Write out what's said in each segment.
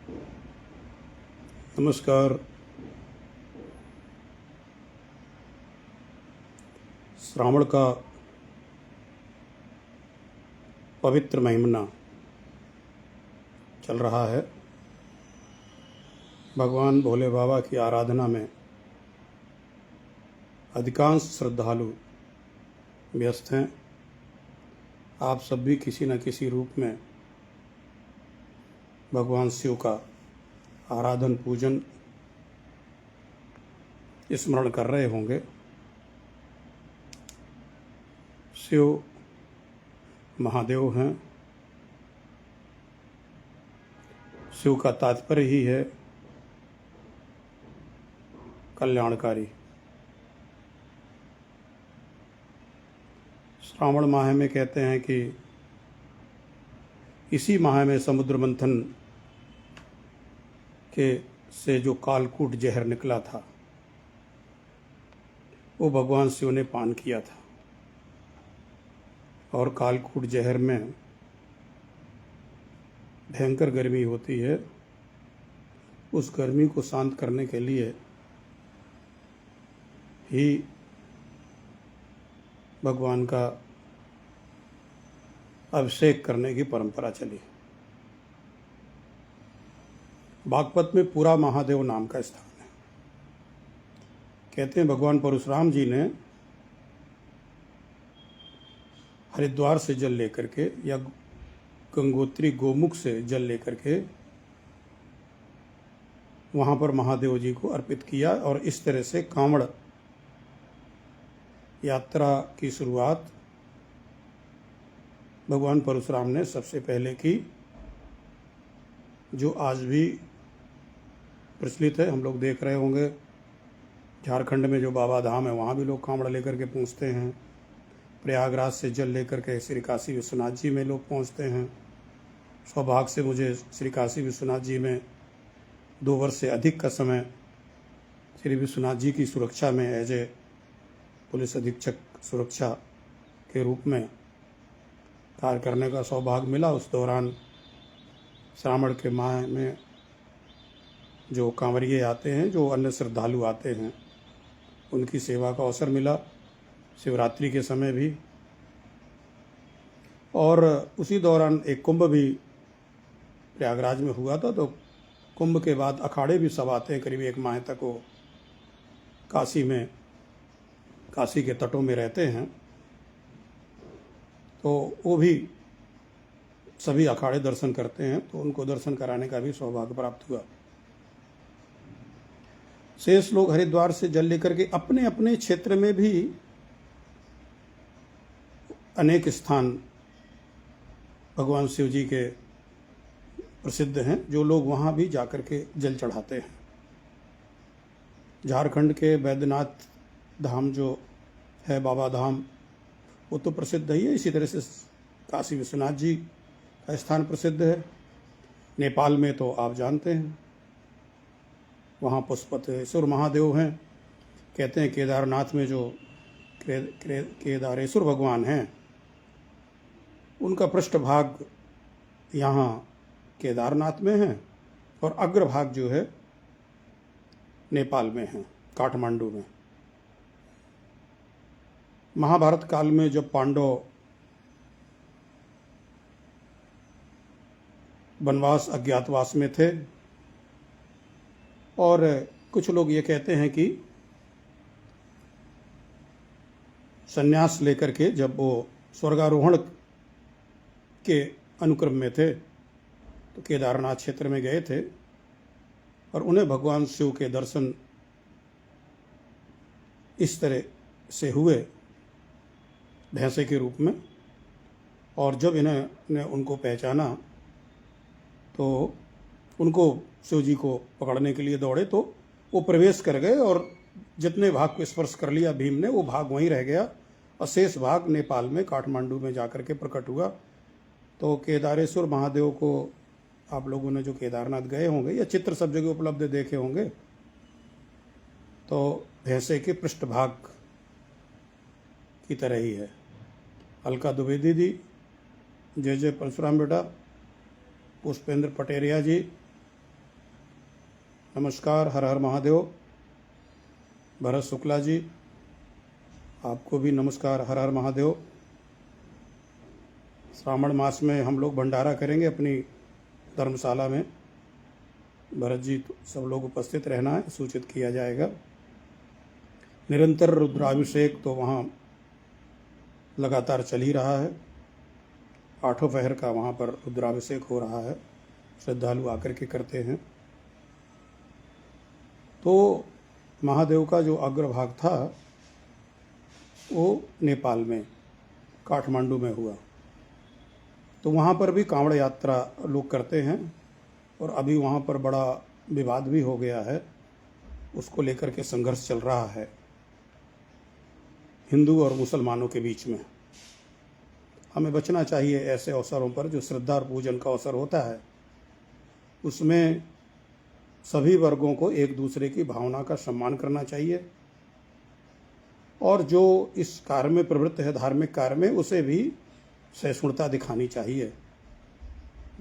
नमस्कार। श्रावण का पवित्र महीना चल रहा है। भगवान भोले बाबा की आराधना में अधिकांश श्रद्धालु व्यस्त हैं। आप सब भी किसी न किसी रूप में भगवान शिव का आराधन पूजन स्मरण कर रहे होंगे। शिव महादेव हैं। शिव का तात्पर्य ही है कल्याणकारी। श्रावण माह में कहते हैं कि इसी माह में समुद्र मंथन के से जो कालकूट जहर निकला था वो भगवान शिव ने पान किया था। और कालकूट जहर में भयंकर गर्मी होती है। उस गर्मी को शांत करने के लिए ही भगवान का अभिषेक करने की परंपरा चली। बागपत में पूरा महादेव नाम का स्थान है। कहते हैं भगवान परशुराम जी ने हरिद्वार से जल लेकर के या गंगोत्री गोमुख से जल लेकर के वहाँ पर महादेव जी को अर्पित किया और इस तरह से कांवड़ यात्रा की शुरुआत भगवान परशुराम ने सबसे पहले की, जो आज भी प्रचलित है। हम लोग देख रहे होंगे झारखंड में जो बाबा धाम है वहाँ भी लोग कांवड़ लेकर के पहुँचते हैं। प्रयागराज से जल लेकर के श्री काशी विश्वनाथ जी में लोग पहुँचते हैं। सौभाग्य से मुझे श्री काशी विश्वनाथ जी में 2 वर्ष से अधिक का समय श्री विश्वनाथ जी की सुरक्षा में एज ए पुलिस अधीक्षक सुरक्षा के रूप में कार्य करने का सौभाग्य मिला। उस दौरान श्रावण के माह में जो कांवरिये आते हैं, जो अन्य श्रद्धालु आते हैं, उनकी सेवा का अवसर मिला। शिवरात्रि के समय भी, और उसी दौरान एक कुंभ भी प्रयागराज में हुआ था। तो कुंभ के बाद अखाड़े भी सब आते हैं। करीब 1 माह तक वो काशी में, काशी के तटों में रहते हैं। तो वो भी सभी अखाड़े दर्शन करते हैं, तो उनको दर्शन कराने का भी सौभाग्य प्राप्त हुआ। शेष लोग हरिद्वार से जल लेकर के अपने अपने क्षेत्र में भी अनेक स्थान भगवान शिव जी के प्रसिद्ध हैं, जो लोग वहाँ भी जाकर के जल चढ़ाते हैं। झारखंड के बैद्यनाथ धाम जो है, बाबा धाम, वो तो प्रसिद्ध ही है। इसी तरह से काशी विश्वनाथ जी का स्थान प्रसिद्ध है। नेपाल में तो आप जानते हैं, वहाँ पशुपतेश्वर महादेव हैं। कहते हैं केदारनाथ में जो केदारेश्वर भगवान हैं, उनका पृष्ठभाग यहाँ केदारनाथ में है और अग्रभाग जो है नेपाल में है, काठमांडू में। महाभारत काल में जब पांडव वनवास अज्ञातवास में थे, और कुछ लोग ये कहते हैं कि संन्यास लेकर के जब वो स्वर्गारोहण के अनुक्रम में थे तो केदारनाथ क्षेत्र में गए थे और उन्हें भगवान शिव के दर्शन इस तरह से हुए भैंसे के रूप में। और जब इन्होंने उनको पहचाना तो उनको शिव जी को पकड़ने के लिए दौड़े, तो वो प्रवेश कर गए और जितने भाग को स्पर्श कर लिया भीम ने, वो भाग वहीं रह गया और शेष भाग नेपाल में काठमांडू में जाकर के प्रकट हुआ। तो केदारेश्वर महादेव को आप लोगों ने जो केदारनाथ गए होंगे या चित्र सब जगह उपलब्ध देखे होंगे, तो भैंसे के पृष्ठभाग की तरह ही है। अलका द्विवेदी जी, जय जय परशुराम बेटा, पुष्पेंद्र पटेरिया जी, नमस्कार, हर हर महादेव। भरत शुक्ला जी, आपको भी नमस्कार, हर हर महादेव। श्रावण मास में हम लोग भंडारा करेंगे अपनी धर्मशाला में। भरत जी, तो सब लोग उपस्थित रहना है, सूचित किया जाएगा। निरंतर रुद्राभिषेक तो वहाँ लगातार चल ही रहा है। 8 पहर का वहाँ पर रुद्राभिषेक हो रहा है, श्रद्धालु आकर के करते हैं। तो महादेव का जो अग्रभाग था वो नेपाल में काठमांडू में हुआ। तो वहाँ पर भी कांवड़ यात्रा लोग करते हैं और अभी वहाँ पर बड़ा विवाद भी हो गया है, उसको लेकर के संघर्ष चल रहा है हिंदू और मुसलमानों के बीच में। हमें बचना चाहिए ऐसे अवसरों पर, जो श्रद्धा और पूजन का अवसर होता है उसमें सभी वर्गों को एक दूसरे की भावना का सम्मान करना चाहिए, और जो इस कार्य में प्रवृत्त है, धार्मिक कार्य में, उसे भी सहिष्णुता दिखानी चाहिए,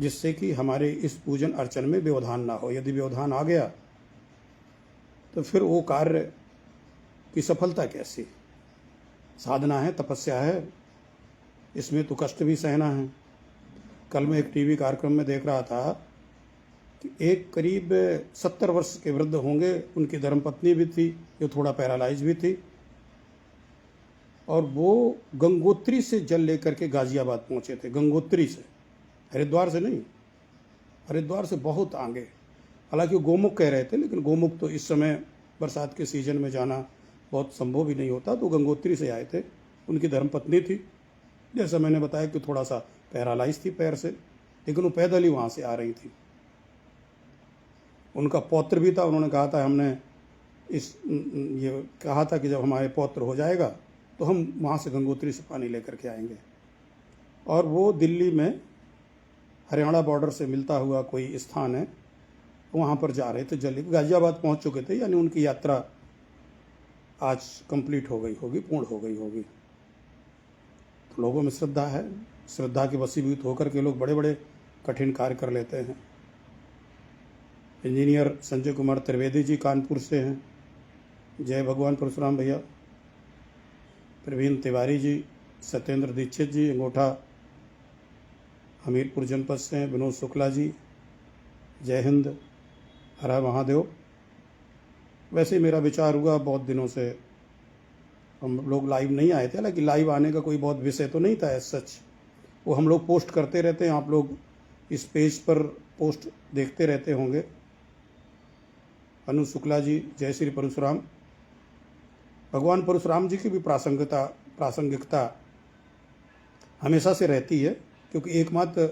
जिससे कि हमारे इस पूजन अर्चन में व्यवधान ना हो। यदि व्यवधान आ गया तो फिर वो कार्य की सफलता कैसी? साधना है, तपस्या है, इसमें तो कष्ट भी सहना है। कल मैं एक टीवी कार्यक्रम में देख रहा था कि एक करीब 70 वर्ष के वृद्ध होंगे, उनकी धर्मपत्नी भी थी जो थोड़ा पैरालाइज भी थी, और वो गंगोत्री से जल लेकर के गाजियाबाद पहुंचे थे। गंगोत्री से, हरिद्वार से नहीं, हरिद्वार से बहुत आगे। हालांकि वो गोमुख कह रहे थे, लेकिन गोमुख तो इस समय बरसात के सीजन में जाना बहुत संभव भी नहीं होता। तो गंगोत्री से आए थे, उनकी धर्मपत्नी थी, जैसा मैंने बताया कि थोड़ा सा पैरालाइज थी पैर से, लेकिन वो पैदल ही वहाँ से आ रही थी। उनका पौत्र भी था, उन्होंने कहा था हमने ये कहा था कि जब हमारे पौत्र हो जाएगा तो हम वहाँ से गंगोत्री से पानी लेकर के आएंगे। और वो दिल्ली में हरियाणा बॉर्डर से मिलता हुआ कोई स्थान है, वहाँ पर जा रहे थे जल्दी, गाजियाबाद पहुँच चुके थे, यानी उनकी यात्रा आज कंप्लीट हो गई होगी, पूर्ण हो गई होगी। तो लोगों में श्रद्धा है, श्रद्धा के वशीभूत होकर के लोग बड़े बड़े कठिन कार्य कर लेते हैं। इंजीनियर संजय कुमार त्रिवेदी जी कानपुर से हैं, जय भगवान परशुराम भैया। प्रवीण तिवारी जी, सत्येंद्र दीक्षित जी अंगोठा हमीरपुर जनपद से हैं। विनोद शुक्ला जी, जय हिंद, हर हर महादेव। वैसे मेरा विचार हुआ, बहुत दिनों से हम लोग लाइव नहीं आए थे, हालांकि लाइव आने का कोई बहुत विषय तो नहीं था एज सच। वो हम लोग पोस्ट करते रहते हैं, आप लोग इस पेज पर पोस्ट देखते रहते होंगे। अनु शुक्ला जी, जय श्री परशुराम। भगवान परशुराम जी की भी प्रासंगिकता हमेशा से रहती है, क्योंकि एकमात्र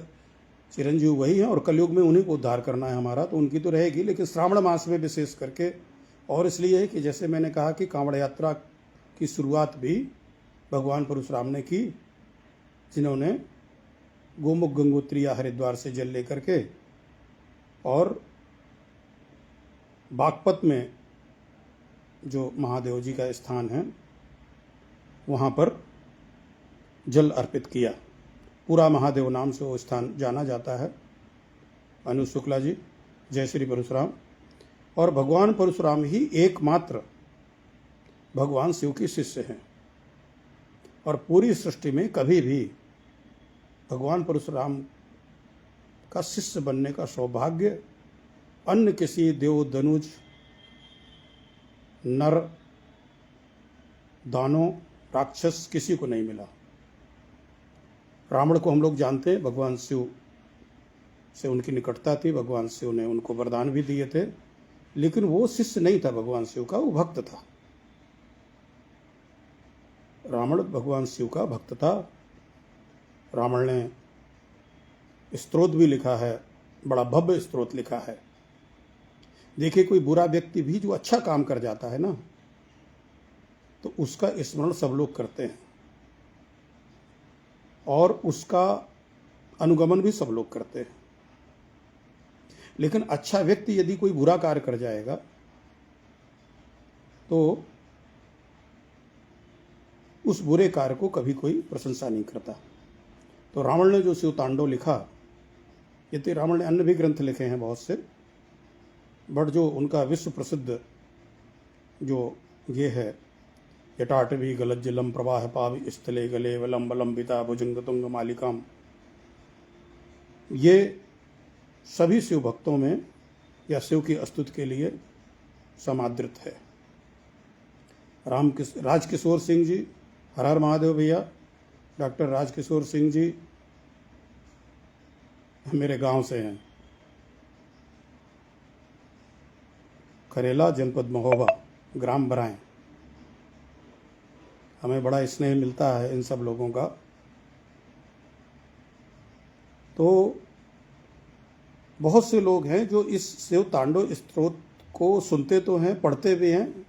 चिरंजीव वही है और कलयुग में उन्हीं को उद्धार करना है हमारा, तो उनकी तो रहेगी। लेकिन श्रावण मास में विशेष करके, और इसलिए है कि जैसे मैंने कहा कि कांवड़ यात्रा की शुरुआत भी भगवान परशुराम ने की, जिन्होंने गोमुख गंगोत्री या हरिद्वार से जल लेकर के और बागपत में जो महादेव जी का स्थान है वहाँ पर जल अर्पित किया। पूरा महादेव नाम से वो स्थान जाना जाता है। अनु शुक्ला जी, जय श्री परशुराम। और भगवान परशुराम ही एकमात्र भगवान शिव के शिष्य हैं, और पूरी सृष्टि में कभी भी भगवान परशुराम का शिष्य बनने का सौभाग्य अन्य किसी देव, धनुज, नर, दानव, राक्षस किसी को नहीं मिला। रावण को हम लोग जानते हैं, भगवान शिव से उनकी निकटता थी, भगवान शिव ने उनको वरदान भी दिए थे, लेकिन वो शिष्य नहीं था भगवान शिव का, वो भक्त था। रावण भगवान शिव का भक्त था। रावण ने स्तोत्र भी लिखा है, बड़ा भव्य स्तोत्र लिखा है। देखिए, कोई बुरा व्यक्ति भी जो अच्छा काम कर जाता है ना, तो उसका स्मरण सब लोग करते हैं और उसका अनुगमन भी सब लोग करते हैं। लेकिन अच्छा व्यक्ति यदि कोई बुरा कार्य कर जाएगा तो उस बुरे कार्य को कभी कोई प्रशंसा नहीं करता। तो रावण ने जो शिव तांडव लिखा, ये तो रावण ने अन्य भी ग्रंथ लिखे हैं बहुत से, बट जो उनका विश्व प्रसिद्ध जो ये है, जटाटवी गलज्जलम प्रवाह पाव स्थले गले वलम वलंबिता भुजंग तुंग मालिकाम, ये सभी शिव भक्तों में या शिव की स्तुति के लिए समादृत है। राजकिशोर सिंह जी, हर हर महादेव भैया। डॉक्टर राजकिशोर सिंह जी मेरे गांव से हैं, करेला, जनपद महोबा, ग्राम बराएं। हमें बड़ा स्नेह मिलता है इन सब लोगों का। तो बहुत से लोग हैं जो इस शिव तांडव स्तोत्र को सुनते तो हैं, पढ़ते भी हैं,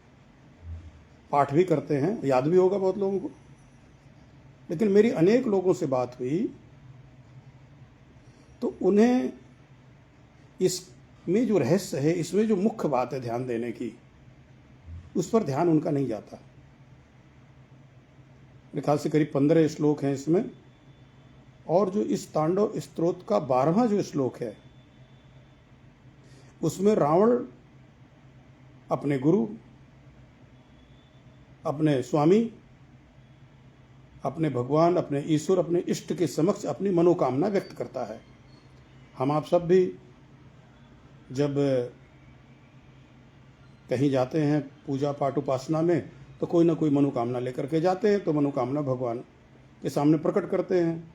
पाठ भी करते हैं, याद भी होगा बहुत लोगों को। लेकिन मेरी अनेक लोगों से बात हुई तो उन्हें इसमें जो रहस्य है, इसमें जो मुख्य बात है ध्यान देने की, उस पर ध्यान उनका नहीं जाता। मेरे ख्याल से करीब 15 श्लोक हैं इसमें, और जो इस तांडव स्तोत्र का 12वां जो श्लोक है, उसमें रावण अपने गुरु, अपने स्वामी, अपने भगवान, अपने ईश्वर, अपने इष्ट के समक्ष अपनी मनोकामना व्यक्त करता है। हम आप सब भी जब कहीं जाते हैं पूजा पाठ उपासना में, तो कोई ना कोई मनोकामना लेकर के जाते हैं, तो मनोकामना भगवान के सामने प्रकट करते हैं।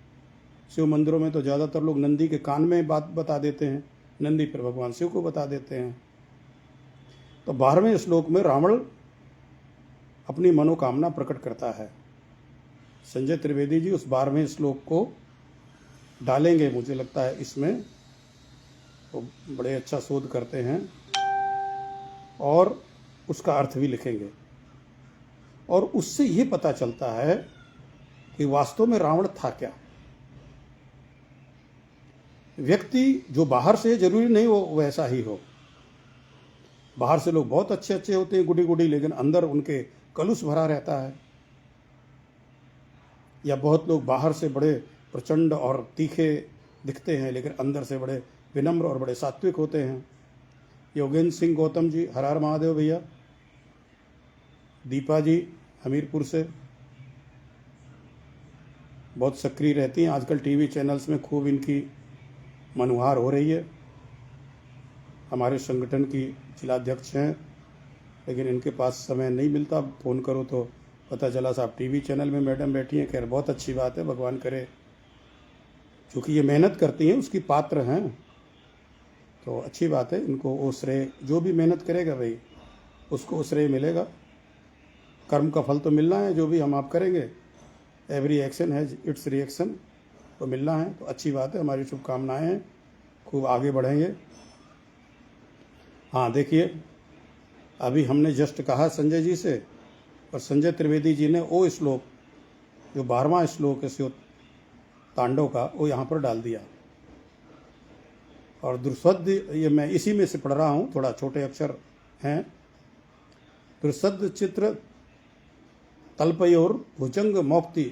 शिव मंदिरों में तो ज़्यादातर लोग नंदी के कान में बात बता देते हैं, नंदी पर भगवान शिव को बता देते हैं। तो 12वें श्लोक में रावण अपनी मनोकामना प्रकट करता है। संजय त्रिवेदी जी उस 12वें श्लोक को डालेंगे, मुझे लगता है इसमें वो बड़े अच्छा शोध करते हैं, और उसका अर्थ भी लिखेंगे। और उससे ये पता चलता है कि वास्तव में रावण था क्या। व्यक्ति जो बाहर से, जरूरी नहीं वो वैसा ही हो। बाहर से लोग बहुत अच्छे अच्छे होते हैं, गुडी गुडी, लेकिन अंदर उनके कलुष भरा रहता है। या बहुत लोग बाहर से बड़े प्रचंड और तीखे दिखते हैं, लेकिन अंदर से बड़े विनम्र और बड़े सात्विक होते हैं। योगेंद्र सिंह गौतम जी, हर हर महादेव भैया। दीपा जी हमीरपुर से बहुत सक्रिय रहती हैं, आजकल टीवी चैनल्स में खूब इनकी मनुहार हो रही है। हमारे संगठन की जिलाध्यक्ष हैं, लेकिन इनके पास समय नहीं मिलता, फ़ोन करो तो पता चला साहब टीवी चैनल में मैडम बैठी हैं। खैर बहुत अच्छी बात है, भगवान करे, क्योंकि ये मेहनत करती हैं उसकी पात्र हैं, तो अच्छी बात है। इनको वो श्रेय, जो भी मेहनत करेगा भाई उसको वो श्रेय मिलेगा। कर्म का फल तो मिलना है, जो भी हम आप करेंगे, every action has its reaction, तो मिलना है। तो अच्छी बात है, हमारी शुभकामनाएं हैं, खूब आगे बढ़ेंगे। हाँ देखिए, अभी हमने जस्ट कहा संजय जी से, और संजय त्रिवेदी जी ने वो श्लोक जो 12वां श्लोक है शिव तांडव का, वो यहाँ पर डाल दिया। और दुर्सद, ये मैं इसी में से पढ़ रहा हूँ, थोड़ा छोटे अक्षर हैं। दुर्सद चित्र तल्पयोर भुजंग मौक्ति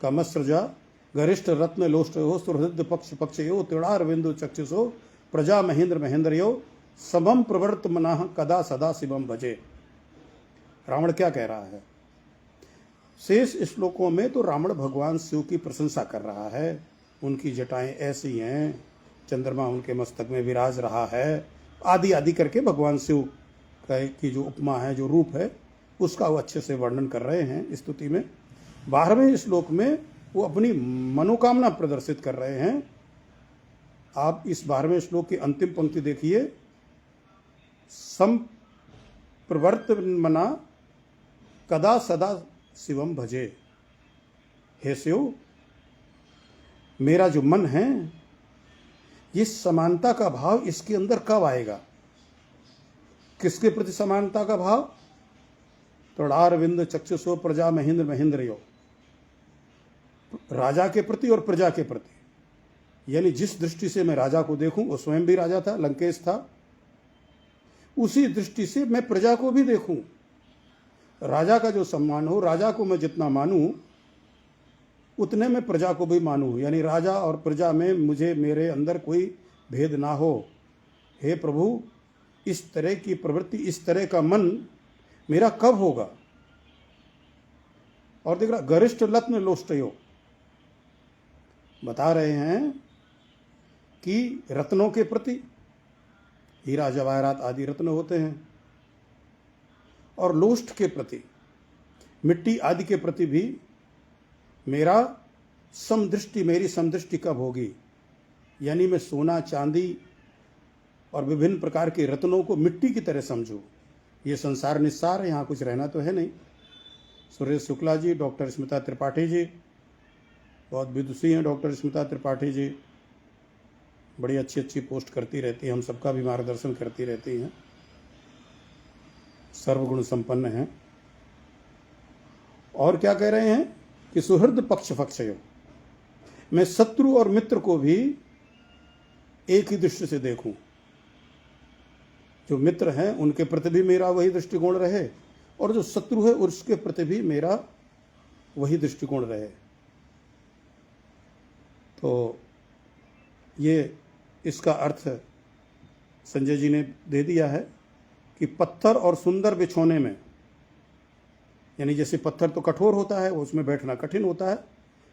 कमस्रजा गरिष्ठ रत्न लोष्टयो सुहृद पक्ष पक्षयो तिड़ार बिंदु चक्षुषो प्रजा महेंद्र महेंद्रयो समम प्रवर्त मनाह कदा सदा शिवम भजे। रावण क्या कह रहा है? शेष श्लोकों में तो रावण भगवान शिव की प्रशंसा कर रहा है, उनकी जटाएं ऐसी हैं, चंद्रमा उनके मस्तक में विराज रहा है, आदि आदि करके भगवान शिव की जो उपमा है, जो रूप है, उसका वो अच्छे से वर्णन कर रहे हैं स्तुति में। 12वें श्लोक में वो अपनी मनोकामना प्रदर्शित कर रहे हैं। आप इस 12वें श्लोक की अंतिम पंक्ति देखिए, सम प्रवर्त मना कदा सदा शिवम भजे। हे शिव, मेरा जो मन है, ये समानता का भाव इसके अंदर कब आएगा? किसके प्रति समानता का भाव? तृणारविंद चक्षुषो प्रजा महेंद्र महेंद्रयो, राजा के प्रति और प्रजा के प्रति। यानी जिस दृष्टि से मैं राजा को देखूं, वो स्वयं भी राजा था, लंकेश था, उसी दृष्टि से मैं प्रजा को भी देखूं। राजा का जो सम्मान हो, राजा को मैं जितना मानूं, उतने में प्रजा को भी मानूं। यानी राजा और प्रजा में मुझे, मेरे अंदर कोई भेद ना हो। हे प्रभु, इस तरह की प्रवृत्ति, इस तरह का मन मेरा कब होगा? और देख रहा, गरिष्ठ लत्न लोष्टयो, बता रहे हैं कि रत्नों के प्रति, हीरा जवाहरात आदि रत्न होते हैं, और लोष्ट के प्रति, मिट्टी आदि के प्रति भी मेरा समदृष्टि, मेरी समदृष्टि कब होगी? यानी मैं सोना चांदी और विभिन्न प्रकार के रत्नों को मिट्टी की तरह समझूं। ये संसार निस्सार है, यहाँ कुछ रहना तो है नहीं। सुरेश शुक्ला जी, डॉक्टर स्मिता त्रिपाठी जी, बहुत विदुषी हैं डॉक्टर स्मिता त्रिपाठी जी, बड़ी अच्छी अच्छी पोस्ट करती रहती हैं, हम सबका भी मार्गदर्शन करती रहती हैं, सर्वगुण संपन्न हैं। और क्या कह रहे हैं कि सुहृद पक्ष पक्षयो, मैं शत्रु और मित्र को भी एक ही दृष्टि से देखूं। जो मित्र हैं उनके प्रति भी मेरा वही दृष्टिकोण रहे, और जो शत्रु है उसके प्रति भी मेरा वही दृष्टिकोण रहे। तो ये इसका अर्थ संजय जी ने दे दिया है कि पत्थर और सुंदर बिछौने में, यानी जैसे पत्थर तो कठोर होता है, उसमें बैठना कठिन होता है,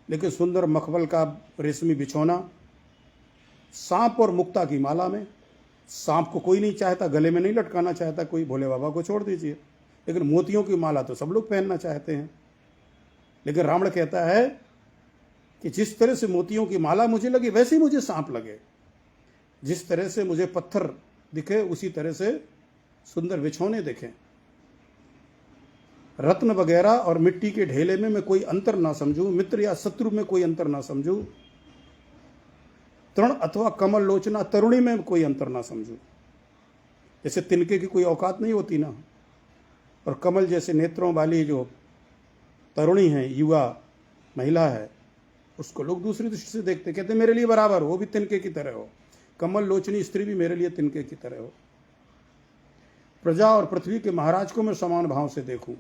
लेकिन सुंदर मखमल का रेशमी बिछौना, सांप और मुक्ता की माला में, सांप को कोई नहीं चाहता, गले में नहीं लटकाना चाहता कोई, भोले बाबा को छोड़ दीजिए, लेकिन मोतियों की माला तो सब लोग पहनना चाहते हैं। लेकिन रावण कहता है कि जिस तरह से मोतियों की माला मुझे लगी वैसे ही मुझे सांप लगे, जिस तरह से मुझे पत्थर दिखे उसी तरह से सुंदर बिछौने दिखे। रत्न वगैरह और मिट्टी के ढेले में मैं कोई अंतर ना समझूं, मित्र या शत्रु में कोई अंतर ना समझूं, तृण अथवा कमल लोचना तरुणी में कोई अंतर ना समझूं। जैसे तिनके की कोई औकात नहीं होती ना, और कमल जैसे नेत्रों वाली जो तरुणी है, युवा महिला है, उसको लोग दूसरी दृष्टि से देखते, कहते मेरे लिए बराबर हो, वो भी तिनके की तरह हो, कमल लोचनी स्त्री भी मेरे लिए तिनके की तरह हो। प्रजा और पृथ्वी के महाराज को मैं समान भाव से देखूं,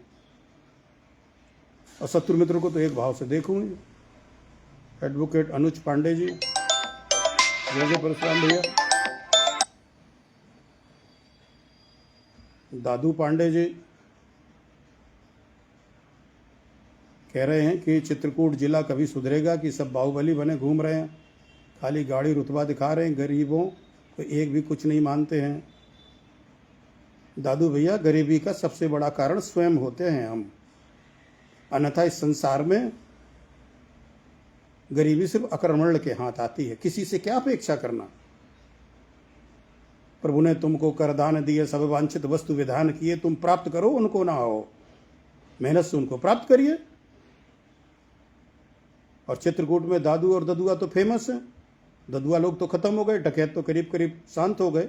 और शत्रु मित्र को तो एक भाव से देखूं। एडवोकेट अनुज पांडे जी, जय परशुराम भैया, दादू पांडे जी कह रहे हैं कि चित्रकूट जिला कभी सुधरेगा कि सब बाहुबली बने घूम रहे हैं, खाली गाड़ी रुतबा दिखा रहे हैं, गरीबों को एक भी कुछ नहीं मानते हैं। दादू भैया, गरीबी का सबसे बड़ा कारण स्वयं होते हैं हम, अन्यथा इस संसार में गरीबी सिर्फ अकर्मण्य के हाथ आती है। किसी से क्या अपेक्षा करना? प्रभु ने तुमको करदान दिए, सब वांछित वस्तु विधान किए, तुम प्राप्त करो उनको ना हो, मेहनत से उनको प्राप्त करिए। और चित्रकूट में दादू और ददुआ तो फेमस हैं। ददुआ लोग तो खत्म हो गए, डकैत तो करीब करीब शांत हो गए,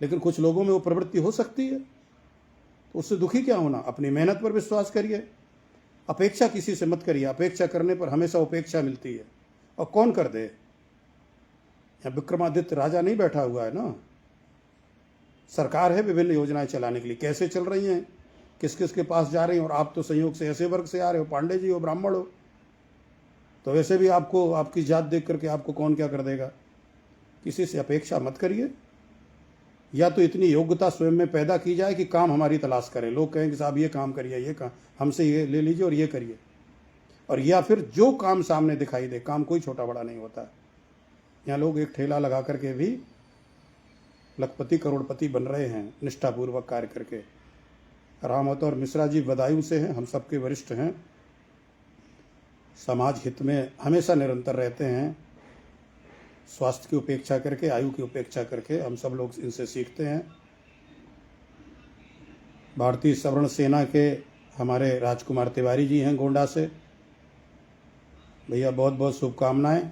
लेकिन कुछ लोगों में वो प्रवृत्ति हो सकती है, तो उससे दुखी क्या होना? अपनी मेहनत पर विश्वास करिए, अपेक्षा किसी से मत करिए, अपेक्षा करने पर हमेशा उपेक्षा मिलती है। और कौन कर दे? यहाँ विक्रमादित्य राजा नहीं बैठा हुआ है ना, सरकार है विभिन्न योजनाएं चलाने के लिए। कैसे चल रही हैं, किस किस के पास जा रही हैं, और आप तो संयोग से ऐसे वर्ग से आ रहे हो, पांडे जी हो, ब्राह्मण हो, तो वैसे भी आपको आपकी जात देख करके आपको कौन क्या कर देगा। किसी से अपेक्षा मत करिए, या तो इतनी योग्यता स्वयं में पैदा की जाए कि काम हमारी तलाश करें, लोग कहें कि साहब ये काम करिए, ये काम हमसे ये ले लीजिए और ये करिए, और या फिर जो काम सामने दिखाई दे। काम कोई छोटा बड़ा नहीं होता। यहाँ लोग एक ठेला लगा करके भी लखपति करोड़पति बन रहे हैं निष्ठापूर्वक कार्य करके। रामवत और मिश्रा जी बदायूं से हैं, हम सबके वरिष्ठ हैं, समाज हित में हमेशा निरंतर रहते हैं, स्वास्थ्य की उपेक्षा करके, आयु की उपेक्षा करके, हम सब लोग इनसे सीखते हैं। भारतीय सवर्ण सेना के हमारे राजकुमार तिवारी जी हैं गोंडा से, भैया बहुत बहुत शुभकामनाएं,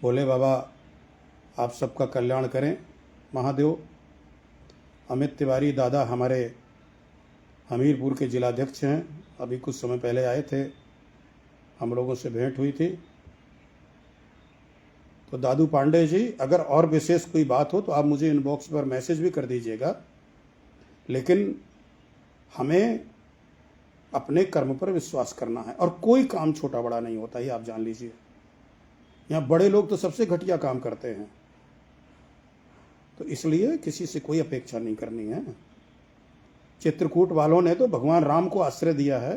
भोले बाबा आप सबका कल्याण करें महादेव। अमित तिवारी दादा हमारे हमीरपुर के जिलाध्यक्ष हैं, अभी कुछ समय पहले आए थे, हम लोगों से भेंट हुई थी। तो दादू पांडे जी, अगर और विशेष कोई बात हो तो आप मुझे इनबॉक्स पर मैसेज भी कर दीजिएगा, लेकिन हमें अपने कर्म पर विश्वास करना है, और कोई काम छोटा बड़ा नहीं होता, ये आप जान लीजिए। यहाँ बड़े लोग तो सबसे घटिया काम करते हैं, तो इसलिए किसी से कोई अपेक्षा नहीं करनी है। चित्रकूट वालों ने तो भगवान राम को आश्रय दिया है।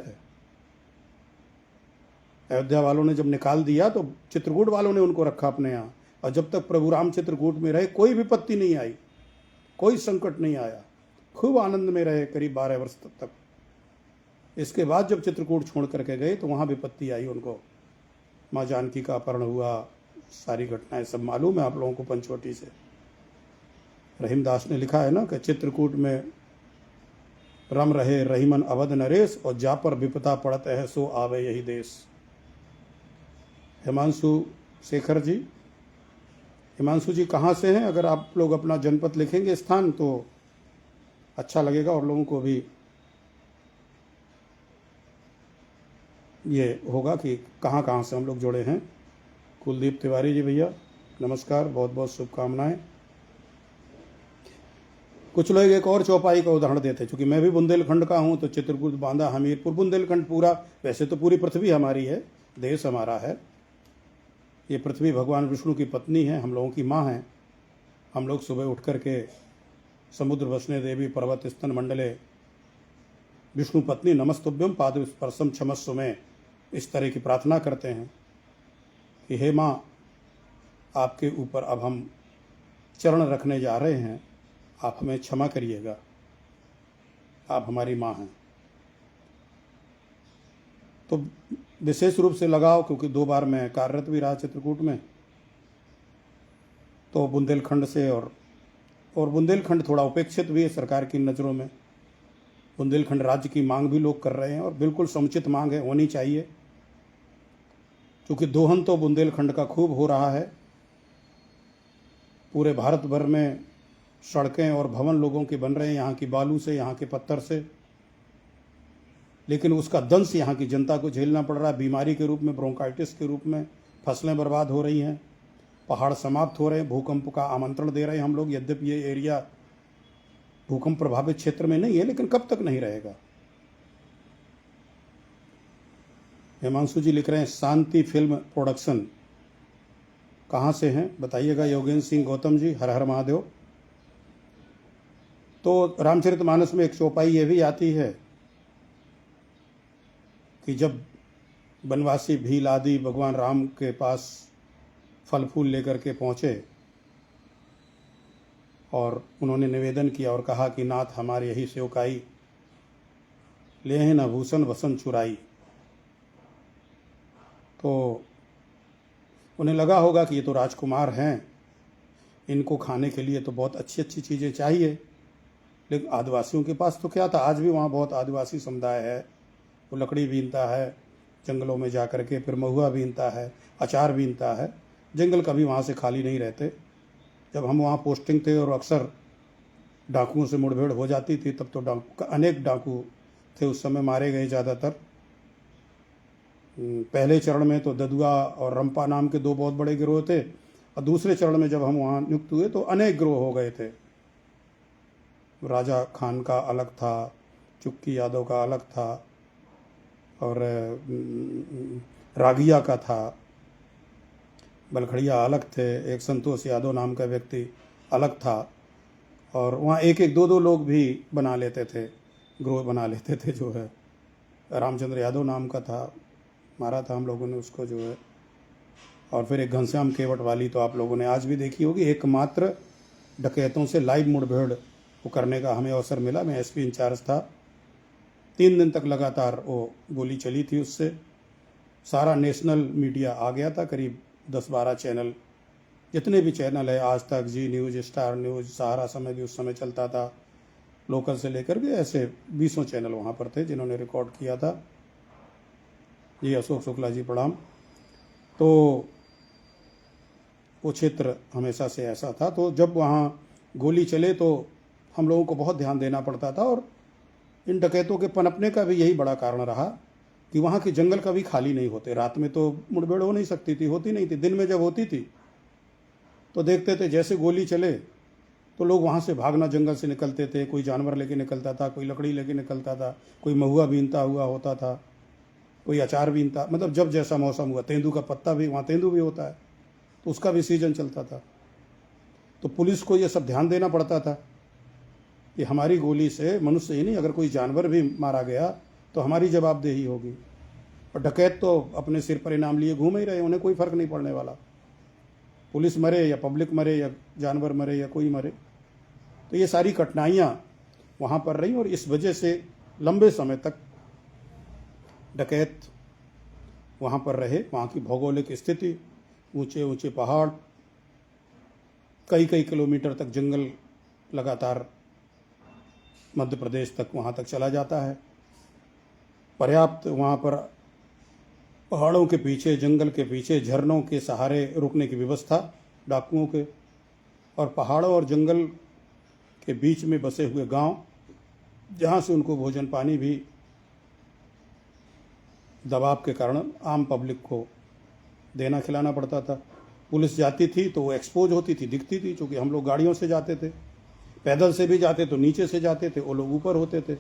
अयोध्या वालों ने जब निकाल दिया तो चित्रकूट वालों ने उनको रखा अपने यहाँ, और जब तक प्रभु राम चित्रकूट में रहे कोई विपत्ति नहीं आई, कोई संकट नहीं आया, खूब आनंद में रहे करीब 12 वर्ष तक। इसके बाद जब चित्रकूट छोड़ करके गए तो वहाँ विपत्ति आई उनको। माँ जानकी का अपहरण हुआ, सारी घटनाएं सब मालूम है आप लोगों को पंचवटी से। रहीमदास ने लिखा है ना कि चित्रकूट में रम रहे रहीमन अवध नरेश, और जा पर विपता पड़त है सो आवे यही देश। हिमांशु शेखर जी, हिमांशु जी कहाँ से हैं? अगर आप लोग अपना जनपद लिखेंगे स्थान तो अच्छा लगेगा और लोगों को भी ये होगा कि कहाँ कहाँ से हम लोग जुड़े हैं। कुलदीप तिवारी जी भैया नमस्कार, बहुत बहुत शुभकामनाएं। कुछ लोग एक और चौपाई का उदाहरण देते हैं, चूँकि मैं भी बुंदेलखंड का हूँ तो चित्रकूट, बांदा, हमीरपुर, बुंदेलखंड पूरा, वैसे तो पूरी पृथ्वी हमारी है, देश हमारा है। ये पृथ्वी भगवान विष्णु की पत्नी है, हम लोगों की माँ है। हम लोग सुबह उठ करके समुद्र वसने देवी पर्वत स्तन मंडले विष्णु पत्नी नमस्तुभ्यम पाद स्पर्शम क्षमस्व में इस तरह की प्रार्थना करते हैं कि हे माँ, आपके ऊपर अब हम चरण रखने जा रहे हैं, आप हमें क्षमा करिएगा, आप हमारी माँ हैं। तो विशेष रूप से लगाओ, क्योंकि 2 बार मैं कार्यरत भी रहा चित्रकूट में, तो बुंदेलखंड से और बुंदेलखंड थोड़ा उपेक्षित भी है सरकार की नज़रों में। बुंदेलखंड राज्य की मांग भी लोग कर रहे हैं और बिल्कुल समुचित मांग है, होनी चाहिए, क्योंकि दोहन तो बुंदेलखंड का खूब हो रहा है। पूरे भारत भर में सड़कें और भवन लोगों के बन रहे हैं, यहाँ की बालू से, यहाँ के पत्थर से, लेकिन उसका दंश यहाँ की जनता को झेलना पड़ रहा है। बीमारी के रूप में, ब्रोंकाइटिस के रूप में फसलें बर्बाद हो रही हैं, पहाड़ समाप्त हो रहे हैं, भूकंप का आमंत्रण दे रहे हैं हम लोग। यद्यपि ये एरिया भूकंप प्रभावित क्षेत्र में नहीं है, लेकिन कब तक नहीं रहेगा। हिमांशु जी लिख रहे हैं शांति फिल्म प्रोडक्शन, कहाँ से हैं बताइएगा। योगेंद्र सिंह गौतम जी, हर हर महादेव। तो रामचरितमानस में एक चौपाई ये भी आती है कि जब वनवासी भील आदि भगवान राम के पास फल फूल लेकर के पहुँचे और उन्होंने निवेदन किया और कहा कि नाथ हमारे यही सेवकाई, ले हैं न भूषण वसन चुराई, तो उन्हें लगा होगा कि ये तो राजकुमार हैं, इनको खाने के लिए तो बहुत अच्छी अच्छी चीज़ें चाहिए। लेकिन आदिवासियों के पास तो क्या था, आज भी वहाँ बहुत आदिवासी समुदाय है, वो लकड़ी बीनता है जंगलों में जा कर के, फिर महुआ बीनता है, अचार बीनता है। जंगल कभी वहाँ से खाली नहीं रहते। जब हम वहाँ पोस्टिंग थे और अक्सर डाकुओं से मुठभेड़ हो जाती थी, तब तो अनेक डाकू थे उस समय, मारे गए ज़्यादातर। पहले चरण में तो ददुआ और रंपा नाम के 2 बहुत बड़े गिरोह थे, और दूसरे चरण में जब हम वहाँ नियुक्त हुए तो अनेक गिरोह हो गए थे। राजा खान का अलग था, चुक्की यादव का अलग था, और रागिया का था, बलखड़िया अलग थे, एक संतोष यादव नाम का व्यक्ति अलग था, और वहाँ एक एक 2 लोग भी बना लेते थे, ग्रोह बना लेते थे। जो है रामचंद्र यादव नाम का था, मारा था हम लोगों ने उसको जो है। और फिर एक घनश्याम केवट वाली तो आप लोगों ने आज भी देखी होगी। एकमात्र डकैतों से लाइव मुठभेड़ वो करने का हमें अवसर मिला। मैं एसपी इंचार्ज था, 3 दिन तक लगातार वो गोली चली थी। उससे सारा नेशनल मीडिया आ गया था, करीब 10-12 चैनल, जितने भी चैनल है, आज तक, जी न्यूज़, स्टार न्यूज़, सहारा समय भी उस समय चलता था, लोकल से लेकर के ऐसे 20 चैनल वहाँ पर थे जिन्होंने रिकॉर्ड किया था। जी अशोक शुक्ला जी प्रणाम। तो वो क्षेत्र हमेशा से ऐसा था, तो जब वहाँ गोली चले तो हम लोगों को बहुत ध्यान देना पड़ता था। और इन डकैतों के पनपने का भी यही बड़ा कारण रहा कि वहाँ के जंगल कभी खाली नहीं होते। रात में तो मुठभेड़ हो नहीं सकती थी, होती नहीं थी। दिन में जब होती थी तो देखते थे जैसे गोली चले तो लोग वहाँ से भागना जंगल से निकलते थे। कोई जानवर लेके निकलता था, कोई लकड़ी लेके निकलता था, कोई महुआ बीनता हुआ होता था, कोई अचार बीनता, मतलब जब जैसा मौसम हुआ। तेंदू का पत्ता भी, वहाँ तेंदू भी होता है, तो उसका भी सीजन चलता था। तो पुलिस को ये सब ध्यान देना पड़ता था कि हमारी गोली से मनुष्य ही नहीं, अगर कोई जानवर भी मारा गया तो हमारी जवाबदेही होगी। और डकैत तो अपने सिर पर इनाम लिए घूम ही रहे, उन्हें कोई फर्क नहीं पड़ने वाला, पुलिस मरे या पब्लिक मरे या जानवर मरे या कोई मरे। तो ये सारी कठिनाइयाँ वहाँ पर रही और इस वजह से लंबे समय तक डकैत वहाँ पर रहे। वहाँ की भौगोलिक स्थिति, ऊंचे ऊंचे पहाड़, कई कई किलोमीटर तक जंगल लगातार मध्य प्रदेश तक वहाँ तक चला जाता है। पर्याप्त वहाँ पर पहाड़ों के पीछे, जंगल के पीछे, झरनों के सहारे रुकने की व्यवस्था डाकुओं के, और पहाड़ों और जंगल के बीच में बसे हुए गांव, जहाँ से उनको भोजन पानी भी दबाव के कारण आम पब्लिक को देना खिलाना पड़ता था। पुलिस जाती थी तो वो एक्सपोज होती थी, दिखती थी, क्योंकि हम लोग गाड़ियों से जाते थे, पैदल से भी जाते तो नीचे से जाते थे, वो लोग ऊपर होते थे,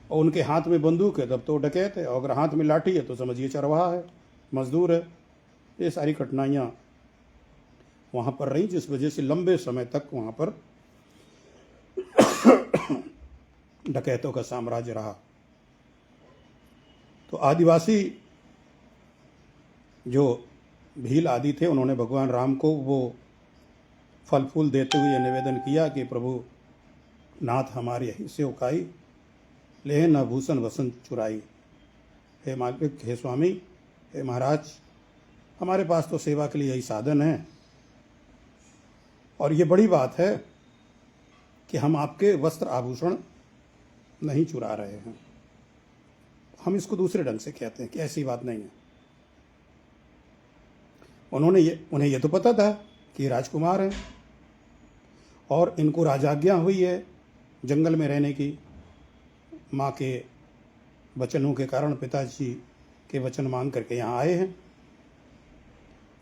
और उनके हाथ में बंदूक है तब तो डकैत है, और अगर हाथ में लाठी है तो समझिए चरवाहा है, मजदूर है। ये सारी कठिनाइयाँ वहाँ पर रही, जिस वजह से लंबे समय तक वहाँ पर डकैतों का साम्राज्य रहा। तो आदिवासी जो भील आदि थे, उन्होंने भगवान राम को वो फल फूल देते हुए निवेदन किया कि प्रभु नाथ हमारी यही से उकाई, ले न भूषण वसन चुराई। हे मालिक, हे स्वामी, हे महाराज, हमारे पास तो सेवा के लिए यही साधन है, और ये बड़ी बात है कि हम आपके वस्त्र आभूषण नहीं चुरा रहे हैं। हम इसको दूसरे ढंग से कहते हैं कि ऐसी बात नहीं है। उन्हें ये तो पता था कि राजकुमार हैं और इनको राजाज्ञा हुई है जंगल में रहने की, माँ के वचनों के कारण, पिताजी के वचन मांग करके यहाँ आए हैं,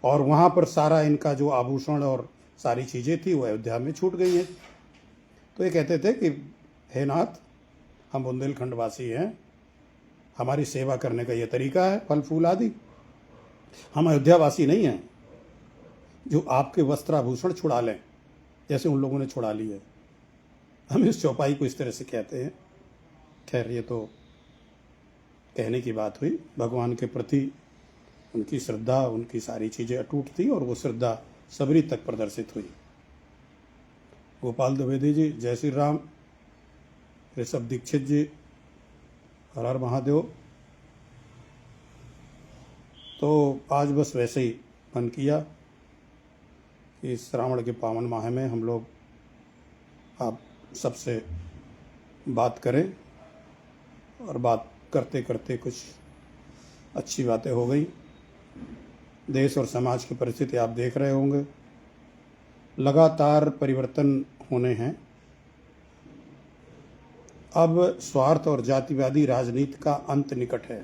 और वहाँ पर सारा इनका जो आभूषण और सारी चीज़ें थी वो अयोध्या में छूट गई हैं। तो ये कहते थे कि हे नाथ, हम बुंदेलखंड वासी हैं, हमारी सेवा करने का ये तरीका है, फल फूल आदि। हम अयोध्या वासी नहीं हैं जो आपके वस्त्राभूषण छुड़ा लें जैसे उन लोगों ने छुड़ा ली है। हम इस चौपाई को इस तरह से कहते हैं। खैर, ये तो कहने की बात हुई। भगवान के प्रति उनकी श्रद्धा, उनकी सारी चीज़ें अटूट थी, और वो श्रद्धा सबरी तक प्रदर्शित हुई। गोपाल द्विवेदी जी, जय श्री राम। ऋषभ दीक्षित जी, हर हर महादेव। तो आज बस वैसे ही मन किया कि श्रावण के पावन माह में हम लोग आप सबसे बात करें, और बात करते करते कुछ अच्छी बातें हो गई। देश और समाज की परिस्थिति आप देख रहे होंगे, लगातार परिवर्तन होने हैं। अब स्वार्थ और जातिवादी राजनीति का अंत निकट है।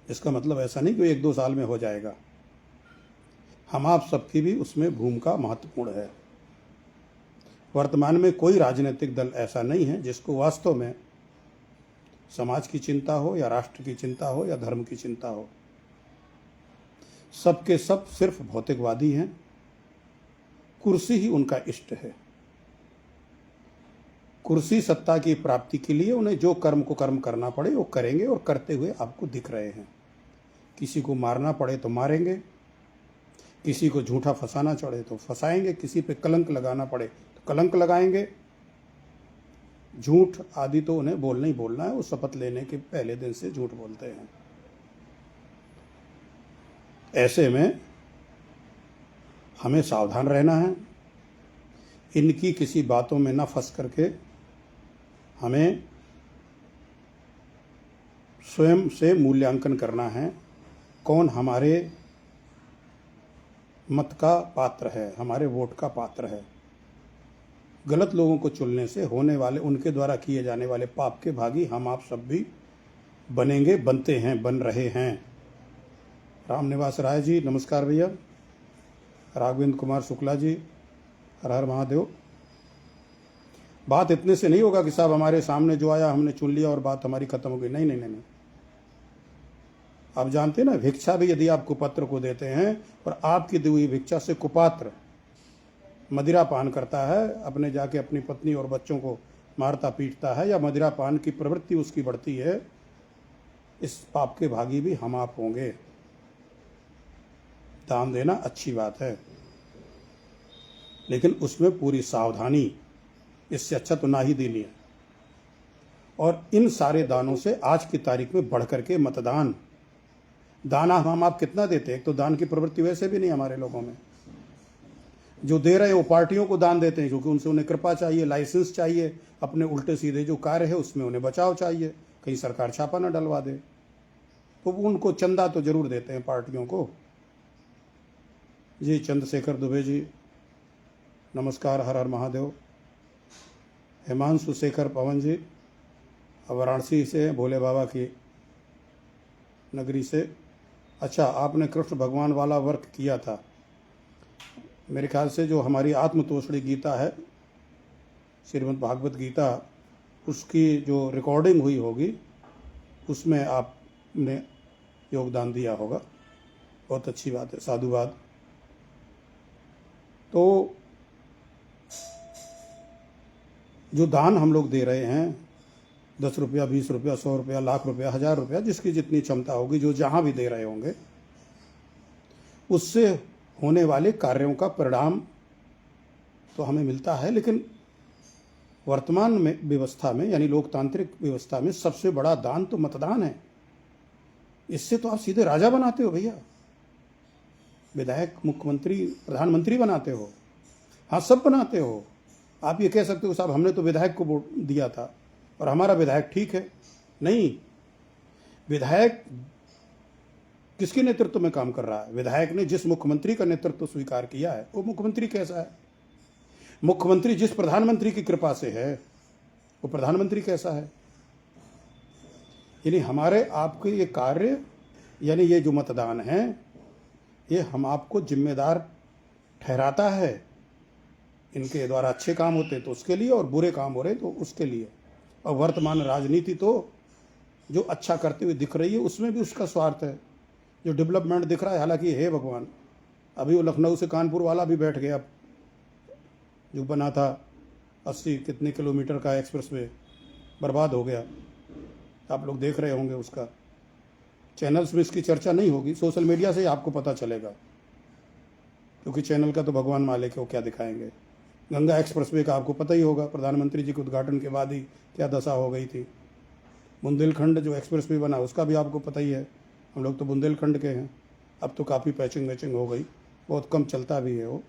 इसका मतलब ऐसा नहीं कि 1-2 साल में हो जाएगा। हम आप सबकी भी उसमें भूमिका महत्वपूर्ण है। वर्तमान में कोई राजनीतिक दल ऐसा नहीं है जिसको वास्तव में समाज की चिंता हो, या राष्ट्र की चिंता हो, या धर्म की चिंता हो। सबके सब सिर्फ भौतिकवादी हैं, कुर्सी ही उनका इष्ट है। कुर्सी सत्ता की प्राप्ति के लिए उन्हें जो कर्म को कर्म करना पड़े वो करेंगे, और करते हुए आपको दिख रहे हैं। किसी को मारना पड़े तो मारेंगे, किसी को झूठा फंसाना चढ़े तो फंसाएंगे, किसी पे कलंक लगाना पड़े तो कलंक लगाएंगे। झूठ आदि तो उन्हें बोलना ही बोलना है, वो शपथ लेने के पहले दिन से झूठ बोलते हैं। ऐसे में हमें सावधान रहना है, इनकी किसी बातों में न फंस करके हमें स्वयं से मूल्यांकन करना है, कौन हमारे मत का पात्र है, हमारे वोट का पात्र है। गलत लोगों को चुनने से होने वाले, उनके द्वारा किए जाने वाले पाप के भागी हम आप सब भी बनेंगे, बनते हैं, बन रहे हैं। राम निवास राय जी, नमस्कार भैया। राघवेंद्र कुमार शुक्ला जी, हर हर महादेव। बात इतने से नहीं होगा कि साहब हमारे सामने जो आया हमने चुन लिया और बात हमारी खत्म हो गई। नहीं नहीं नहीं नहीं। आप जानते हैं ना, भिक्षा भी यदि आप कुपत्र को देते हैं और आपकी दी हुई भिक्षा से कुपात्र मदिरा पान करता है, अपने जाके अपनी पत्नी और बच्चों को मारता पीटता है, या मदिरा पान की प्रवृत्ति उसकी बढ़ती है, इस पाप के भागी भी हम आप होंगे। दान देना अच्छी बात है, लेकिन उसमें पूरी सावधानी, इससे अच्छा तो ना ही देनी है। और इन सारे दानों से आज की तारीख में बढ़ करके मतदान, दाना हम आप कितना देते हैं? एक तो दान की प्रवृत्ति वैसे भी नहीं हमारे लोगों में। जो दे रहे हैं वो पार्टियों को दान देते हैं, क्योंकि उनसे उन्हें कृपा चाहिए, लाइसेंस चाहिए, अपने उल्टे सीधे जो कार्य है उसमें उन्हें बचाव चाहिए, कहीं सरकार छापा ना डलवा दे, तो उनको चंदा तो जरूर देते हैं पार्टियों को। जी चंद्रशेखर दुबे जी नमस्कार, हर हर महादेव। हिमांशु शेखर पवन जी वाराणसी से, भोले बाबा की नगरी से। अच्छा, आपने कृष्ण भगवान वाला वर्क किया था। मेरे ख्याल से जो हमारी आत्मतोषणी गीता है, श्रीमद् भागवत गीता, उसकी जो रिकॉर्डिंग हुई होगी उसमें आपने योगदान दिया होगा। बहुत अच्छी बात है, साधुवाद। तो जो दान हम लोग दे रहे हैं, 10 रुपया, 20 रुपया, 100 रुपया, लाख रुपया, 1000 रुपया, जिसकी जितनी क्षमता होगी, जो जहाँ भी दे रहे होंगे, उससे होने वाले कार्यों का परिणाम तो हमें मिलता है। लेकिन वर्तमान में व्यवस्था में, यानी लोकतांत्रिक व्यवस्था में, सबसे बड़ा दान तो मतदान है। इससे तो आप सीधे राजा बनाते हो भैया, विधायक, मुख्यमंत्री, प्रधानमंत्री बनाते हो। हाँ, सब बनाते हो। आप ये कह सकते हो साहब हमने तो विधायक को वोट दिया था और हमारा विधायक ठीक है। नहीं, विधायक किसके नेतृत्व में काम कर रहा है? विधायक ने जिस मुख्यमंत्री का नेतृत्व स्वीकार किया है, वो मुख्यमंत्री कैसा है? मुख्यमंत्री जिस प्रधानमंत्री की कृपा से है, वो प्रधानमंत्री कैसा है? यानी हमारे आपके ये कार्य, यानी ये जो मतदान है, ये हम आपको जिम्मेदार ठहराता है। इनके द्वारा अच्छे काम होते तो उसके लिए, और बुरे काम हो रहे तो उसके लिए। और वर्तमान राजनीति तो जो अच्छा करते हुए दिख रही है, उसमें भी उसका स्वार्थ है। जो डेवलपमेंट दिख रहा है, हालांकि हे भगवान, अभी वो लखनऊ से कानपुर वाला भी बैठ गया, जो बना था 80 कितने किलोमीटर का एक्सप्रेसवे, बर्बाद हो गया। आप लोग देख रहे होंगे उसका। चैनल्स में इसकी चर्चा नहीं होगी, सोशल मीडिया से ही आपको पता चलेगा, क्योंकि चैनल का तो भगवान मालिक है, वो क्या दिखाएंगे। गंगा एक्सप्रेसवे का आपको पता ही होगा, प्रधानमंत्री जी के उद्घाटन के बाद ही क्या दशा हो गई थी। बुंदेलखंड जो एक्सप्रेसवे बना, उसका भी आपको पता ही है। हम लोग तो बुंदेलखंड के हैं, अब तो काफ़ी पैचिंग वैचिंग हो गई, बहुत कम चलता भी है वो।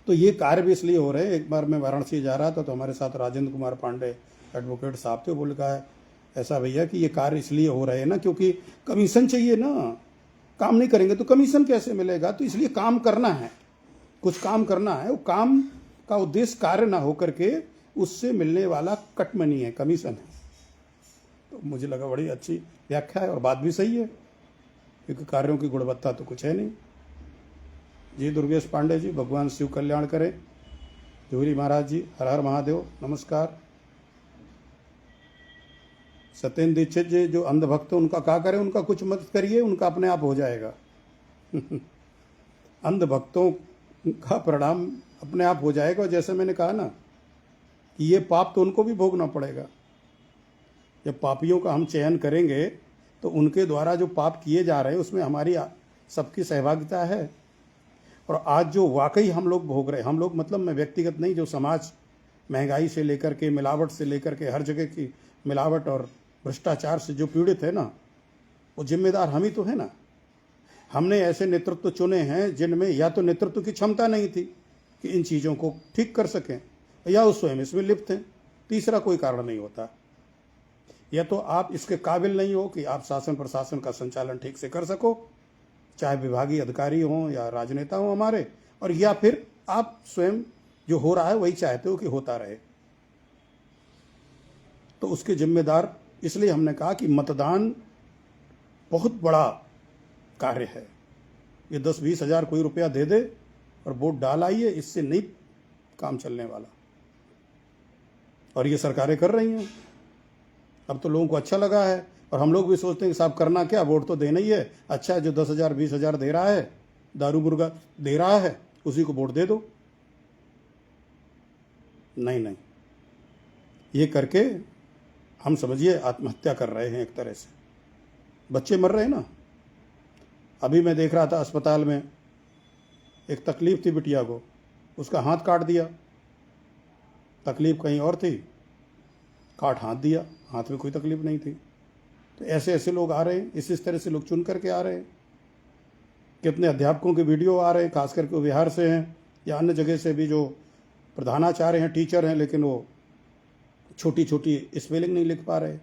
तो ये कार्य भी इसलिए हो रहे हैं। एक बार मैं वाराणसी जा रहा था, तो हमारे साथ राजेंद्र कुमार पांडे एडवोकेट साहब थे। बोले कहा है ऐसा भैया कि ये कार्य इसलिए हो रहे हैं ना, क्योंकि कमीशन चाहिए ना, काम नहीं करेंगे तो कमीशन कैसे मिलेगा? तो इसलिए काम करना है, कुछ काम करना है। वो काम का उद्देश्य कार्य ना होकर के उससे मिलने वाला कट मनी है, कमीशन है। तो मुझे लगा बड़ी अच्छी व्याख्या है, और बात भी सही है, क्योंकि कार्यों की गुणवत्ता तो कुछ है नहीं। जी दुर्गेश पांडे जी, भगवान शिव कल्याण करें। जोहरी महाराज जी, हर हर महादेव, नमस्कार। सत्येंद्र दीक्षित जी, जो अंधभक्त है उनका क्या करें, उनका कुछ मत करिए, उनका अपने आप हो जाएगा। अंधभक्तों का परिणाम अपने आप हो जाएगा। और जैसे मैंने कहा ना कि ये पाप तो उनको भी भोगना पड़ेगा। जब पापियों का हम चयन करेंगे तो उनके द्वारा जो पाप किए जा रहे हैं उसमें हमारी सबकी सहभागिता है। और आज जो वाकई हम लोग भोग रहे हैं, हम लोग मतलब मैं व्यक्तिगत नहीं, जो समाज महंगाई से लेकर के, मिलावट से लेकर के, हर जगह की मिलावट और भ्रष्टाचार से जो पीड़ित है ना, वो जिम्मेदार हम ही तो है ना। हमने ऐसे नेतृत्व चुने हैं जिनमें या तो नेतृत्व की क्षमता नहीं थी कि इन चीज़ों को ठीक कर सकें, या वो स्वयं इसमें लिप्त हैं। तीसरा कोई कारण नहीं होता। या तो आप इसके काबिल नहीं हो कि आप शासन प्रशासन का संचालन ठीक से कर सको, चाहे विभागीय अधिकारी हों या राजनेता हों हमारे, और या फिर आप स्वयं जो हो रहा है वही चाहते हो कि होता रहे। तो उसके जिम्मेदार, इसलिए हमने कहा कि मतदान बहुत बड़ा कार्य है। ये 10-20 हज़ार कोई रुपया दे दे और वोट डाल आइए, इससे नहीं काम चलने वाला। और ये सरकारें कर रही हैं। अब तो लोगों को अच्छा लगा है, और हम लोग भी सोचते हैं कि साहब करना क्या, वोट तो देना ही है। अच्छा, जो 10,000 20,000 दे रहा है, दारू मुर्गा दे रहा है, उसी को वोट दे दो। नहीं नहीं, ये करके हम समझिए आत्महत्या कर रहे हैं एक तरह से। बच्चे मर रहे हैं ना। अभी मैं देख रहा था अस्पताल में, एक तकलीफ थी बिटिया को, उसका हाथ काट दिया। तकलीफ कहीं और थी, काट हाथ दिया, हाथ में कोई तकलीफ नहीं थी। तो ऐसे ऐसे लोग आ रहे हैं, इस तरह से लोग चुन करके आ रहे हैं। कितने अध्यापकों के वीडियो आ रहे हैं, खास करके वो बिहार से हैं या अन्य जगह से भी, जो प्रधानाचार्य हैं, टीचर हैं, लेकिन वो छोटी छोटी स्पेलिंग नहीं लिख पा रहे,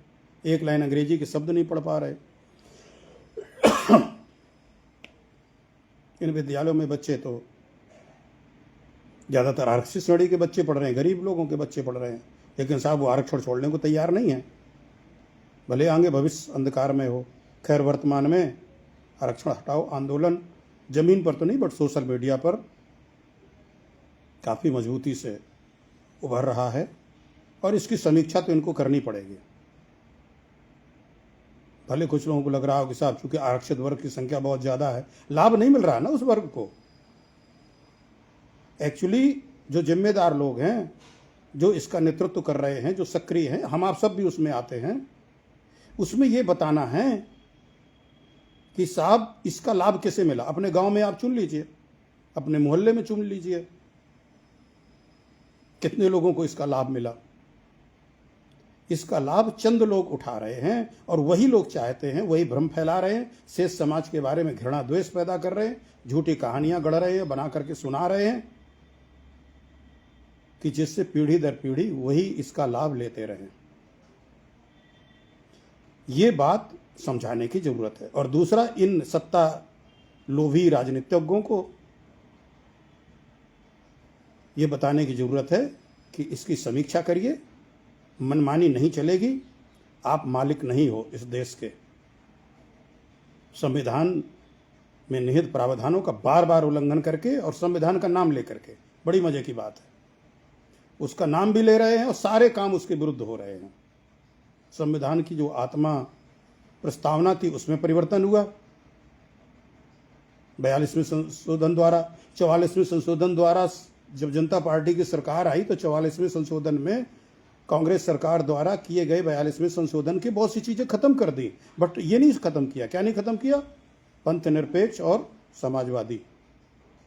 एक लाइन अंग्रेजी के शब्द नहीं पढ़ पा रहे। इन विद्यालयों में बच्चे तो ज़्यादातर आरक्षित श्रेणी के बच्चे पढ़ रहे हैं, गरीब लोगों के बच्चे पढ़ रहे हैं, लेकिन साहब वो आरक्षण छोड़ने को तैयार नहीं है, भले आगे भविष्य अंधकार में हो। खैर, वर्तमान में आरक्षण हटाओ आंदोलन जमीन पर तो नहीं, बट सोशल मीडिया पर काफ़ी मजबूती से उभर रहा है, और इसकी समीक्षा तो इनको करनी पड़ेगी। भले कुछ लोगों को लग रहा हो कि साहब चूंकि आरक्षित वर्ग की संख्या बहुत ज़्यादा है, लाभ नहीं मिल रहा ना उस वर्ग को। एक्चुअली जो जिम्मेदार लोग हैं, जो इसका नेतृत्व कर रहे हैं, जो सक्रिय हैं, हम आप सब भी उसमें आते हैं, उसमें ये बताना है कि साहब इसका लाभ कैसे मिला। अपने गांव में आप चुन लीजिए, अपने मोहल्ले में चुन लीजिए, कितने लोगों को इसका लाभ मिला। इसका लाभ चंद लोग उठा रहे हैं, और वही लोग चाहते हैं, वही भ्रम फैला रहे हैं, शेष समाज के बारे में घृणा द्वेष पैदा कर रहे हैं, झूठी कहानियां गढ़ रहे हैं, बना करके सुना रहे हैं, कि जिससे पीढ़ी दर पीढ़ी वही इसका लाभ लेते रहें। ये बात समझाने की जरूरत है। और दूसरा, इन सत्ता लोभी राजनीतिज्ञों को ये बताने की जरूरत है कि इसकी समीक्षा करिए, मनमानी नहीं चलेगी, आप मालिक नहीं हो इस देश के। संविधान में निहित प्रावधानों का बार बार उल्लंघन करके और संविधान का नाम लेकर के, बड़ी मजे की बात है, उसका नाम भी ले रहे हैं और सारे काम उसके विरुद्ध हो रहे हैं। संविधान की जो आत्मा प्रस्तावना थी उसमें परिवर्तन हुआ 42वें संशोधन द्वारा। 44वें संशोधन द्वारा जब जनता पार्टी की सरकार आई तो 44वें संशोधन में कांग्रेस सरकार द्वारा किए गए 42वें संशोधन की बहुत सी चीजें खत्म कर दी, बट ये नहीं खत्म किया। क्या नहीं खत्म किया? पंथ निरपेक्ष और समाजवादी,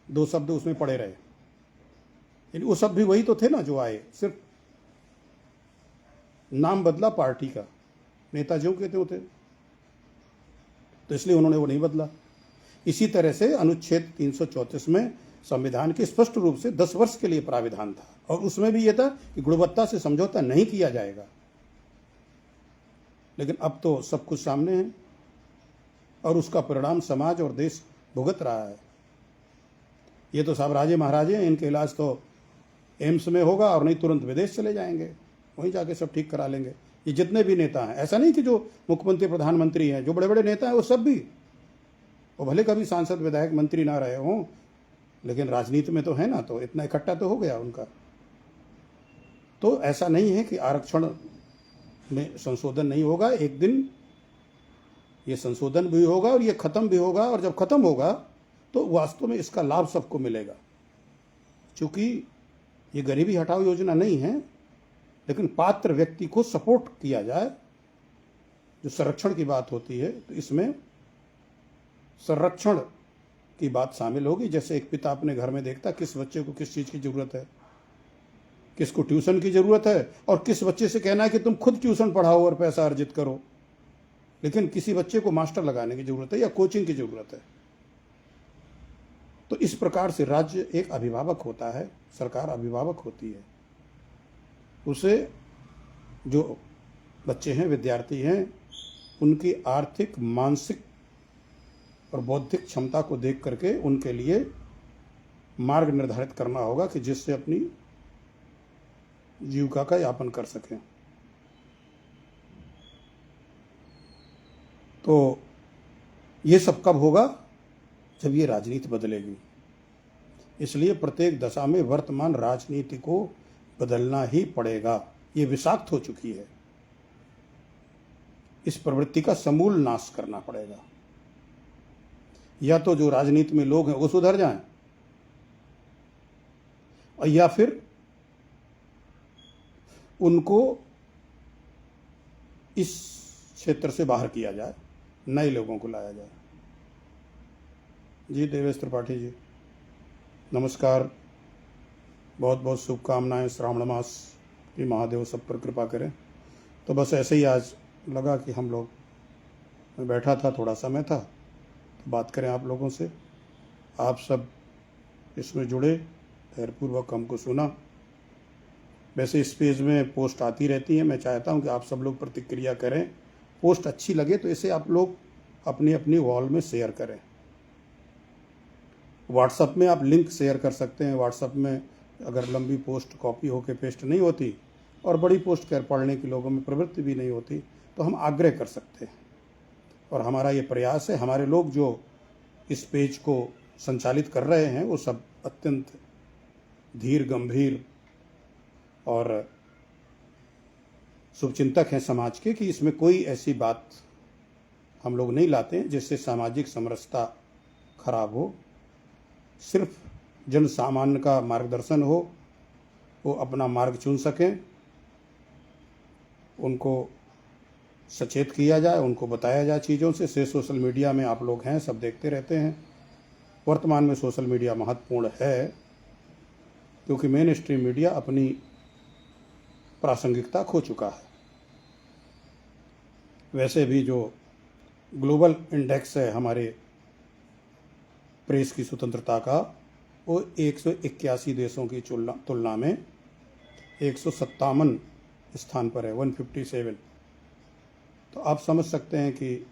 दो शब्द उसमें पड़े रहे। वो सब भी वही तो थे ना जो आए, सिर्फ नाम बदला पार्टी का, नेता जो कहते होते, तो इसलिए उन्होंने वो नहीं बदला। इसी तरह से अनुच्छेद 334 में संविधान के स्पष्ट रूप से 10 वर्ष के लिए प्राविधान था, और उसमें भी यह था कि गुणवत्ता से समझौता नहीं किया जाएगा। लेकिन अब तो सब कुछ सामने है, और उसका परिणाम समाज और देश भुगत रहा है। ये तो साहब राजे महाराजे हैं, इनके इलाज तो एम्स में होगा, और नहीं तुरंत विदेश चले जाएंगे, वहीं जाके सब ठीक करा लेंगे। ये जितने भी नेता हैं, ऐसा नहीं कि जो मुख्यमंत्री प्रधानमंत्री हैं, जो बड़े बड़े नेता हैं वो सब भी, वो भले कभी सांसद विधायक मंत्री ना रहे हों, लेकिन राजनीति में तो है ना, तो इतना इकट्ठा तो हो गया उनका। तो ऐसा नहीं है कि आरक्षण में संशोधन नहीं होगा, एक दिन ये संशोधन भी होगा और ये खत्म भी होगा, और जब खत्म होगा तो वास्तव में इसका लाभ सबको मिलेगा। चूंकि ये गरीबी हटाओ योजना नहीं है, लेकिन पात्र व्यक्ति को सपोर्ट किया जाए। जो संरक्षण की बात होती है, तो इसमें संरक्षण की बात शामिल होगी। जैसे एक पिता अपने घर में देखता किस बच्चे को किस चीज की जरूरत है, किसको ट्यूशन की जरूरत है, और किस बच्चे से कहना है कि तुम खुद ट्यूशन पढ़ाओ और पैसा अर्जित करो, लेकिन किसी बच्चे को मास्टर लगाने की जरूरत है या कोचिंग की जरूरत है। तो इस प्रकार से राज्य एक अभिभावक होता है, सरकार अभिभावक होती है। उसे जो बच्चे हैं, विद्यार्थी हैं, उनकी आर्थिक, मानसिक और बौद्धिक क्षमता को देख करके उनके लिए मार्ग निर्धारित करना होगा कि जिससे अपनी जीविका का यापन कर सकें। तो ये सब कब होगा? जब ये राजनीति बदलेगी। इसलिए प्रत्येक दशा में वर्तमान राजनीति को बदलना ही पड़ेगा। ये विषाक्त हो चुकी है, इस प्रवृत्ति का समूल नाश करना पड़ेगा। या तो जो राजनीति में लोग हैं वो सुधर जाएं, और या फिर उनको इस क्षेत्र से बाहर किया जाए, नए लोगों को लाया जाए। जी देवेश त्रिपाठी जी नमस्कार, बहुत बहुत शुभकामनाएं। श्रावण मास की महादेव सब पर कृपा करें। तो बस ऐसे ही आज लगा कि हम लोग, मैं बैठा था, थोड़ा समय था, तो बात करें आप लोगों से। आप सब इसमें जुड़े, धैर्यपूर्वक हमको सुना। वैसे इस पेज में पोस्ट आती रहती हैं, मैं चाहता हूं कि आप सब लोग प्रतिक्रिया करें। पोस्ट अच्छी लगे तो इसे आप लोग अपनी अपनी वॉल में शेयर करें। व्हाट्सएप में आप लिंक शेयर कर सकते हैं। व्हाट्सएप में अगर लंबी पोस्ट कॉपी होकर पेस्ट नहीं होती और बड़ी पोस्ट कर पढ़ने की लोगों में प्रवृत्ति भी नहीं होती, तो हम आग्रह कर सकते हैं। और हमारा ये प्रयास है, हमारे लोग जो इस पेज को संचालित कर रहे हैं वो सब अत्यंत धीर गंभीर और शुभचिंतक हैं समाज के, कि इसमें कोई ऐसी बात हम लोग नहीं लाते हैं जिससे सामाजिक समरसता खराब हो। सिर्फ जन सामान्य का मार्गदर्शन हो, वो अपना मार्ग चुन सकें, उनको सचेत किया जाए, उनको बताया जाए चीज़ों से सोशल मीडिया में आप लोग हैं, सब देखते रहते हैं। वर्तमान में सोशल मीडिया महत्वपूर्ण है क्योंकि मेन स्ट्रीम मीडिया अपनी प्रासंगिकता खो चुका है। वैसे भी जो ग्लोबल इंडेक्स है हमारे प्रेस की स्वतंत्रता का, वो 181 देशों की तुलना में 157 स्थान पर है, 157। तो आप समझ सकते हैं कि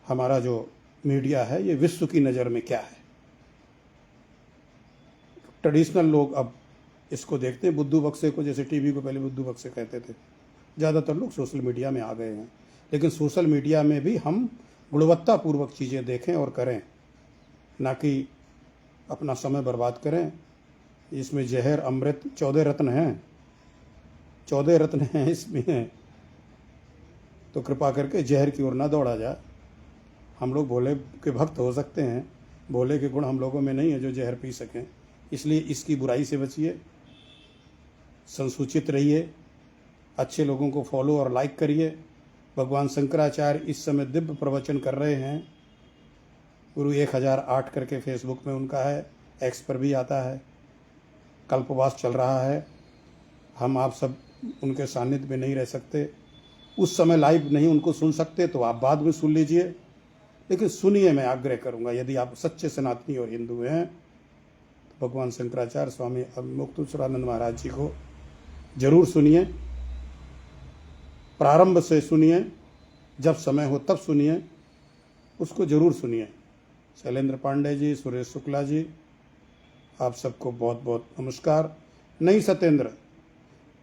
हमारा जो मीडिया है ये विश्व की नज़र में क्या है। ट्रेडिशनल लोग अब इसको देखते हैं, बुद्धू बक्से को, जैसे टीवी को पहले बुद्धू बक्से कहते थे, ज़्यादातर लोग सोशल मीडिया में आ गए हैं। लेकिन सोशल मीडिया में भी हम गुणवत्तापूर्वक चीज़ें देखें और करें, ना कि अपना समय बर्बाद करें। इसमें जहर अमृत 14 रत्न हैं, 14 रत्न हैं इसमें, तो कृपा करके जहर की ओर ना दौड़ा जाए। हम लोग भोले के भक्त हो सकते हैं, भोले के गुण हम लोगों में नहीं है जो जहर पी सकें। इसलिए इसकी बुराई से बचिए, संसूचित रहिए, अच्छे लोगों को फॉलो और लाइक करिए। भगवान शंकराचार्य इस समय दिव्य प्रवचन कर रहे हैं। गुरु 1008 करके फेसबुक में उनका है, एक्स पर भी आता है। कल्पवास चल रहा है। हम आप सब उनके सानिध्य में नहीं रह सकते, उस समय लाइव नहीं उनको सुन सकते, तो आप बाद में सुन लीजिए, लेकिन सुनिए। मैं आग्रह करूंगा, यदि आप सच्चे सनातनी और हिंदू हैं तो भगवान शंकराचार्य स्वामी मुक्तेश्वरानंद महाराज जी को जरूर सुनिए। प्रारंभ से सुनिए, जब समय हो तब सुनिए, उसको जरूर सुनिए। शैलेंद्र पांडे जी, सुरेश शुक्ला जी, आप सबको बहुत बहुत नमस्कार। नहीं सत्येंद्र,